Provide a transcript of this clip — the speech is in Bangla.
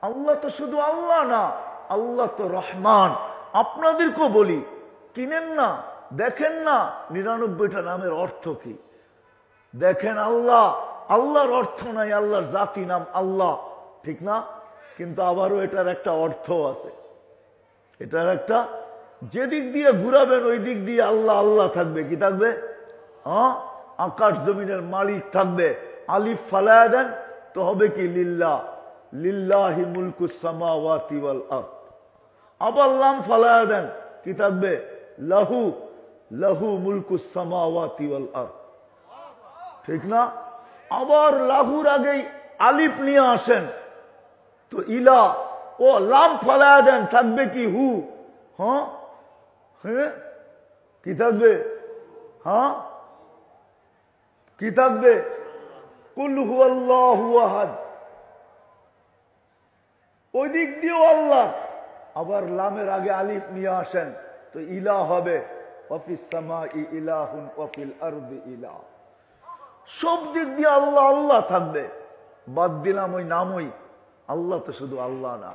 আল্লাহ তো শুধু আল্লাহ না, আল্লাহ তো রহমান। আপনাদেরকেও বলি, কিনেন না, দেখেন না 99টা নামের অর্থ কি, দেখেন। আল্লাহ, আল্লাহর অর্থ নাই, আল্লাহর জাতি নাম আল্লাহ, ঠিক না? কিন্তু আবারও এটার একটা অর্থ আছে, এটার একটা, যেদিক দিয়ে ঘুরাবেন ওই দিক দিয়ে আল্লাহ আল্লাহ থাকবে। কি থাকবে? আকাশ জমিনের মালিক থাকবে। আলিফ ফালায়া দেন তো হবে কি? লিল্লাহ, লিল্লাহি মুলকুস সামাওয়াতি ওয়াল আরদ। আবার লাম ফালায়া দেন, কি থাকবে? লাহু, লাহু মুলকুস সামাওয়াতি ওয়াল আরদ, ঠিক না? আবার লাহুর আগেই আলিফ নিয়ে আসেন তো ইলা, ও লাম ফালায়া দেন, থাকবে কি? হু। হ্যাঁ, কি থাকবে? হ্যাঁ, কি থাকবে? কুল হুয়াল্লাহু আহাদ। ওই দিক দিয়েও আল্লাহ। আবার লামের আগে আলিফ নিয়ে আসেন তো ইলা হবে, ওয়াফিস সামাই ইলাহুন ওয়াফিল আরদি ইলাহ। সব দিক দিয়ে আল্লাহ আল্লাহ থাকবে। বাদ দিলাম ওই নামই, আল্লাহ তো শুধু আল্লাহ না।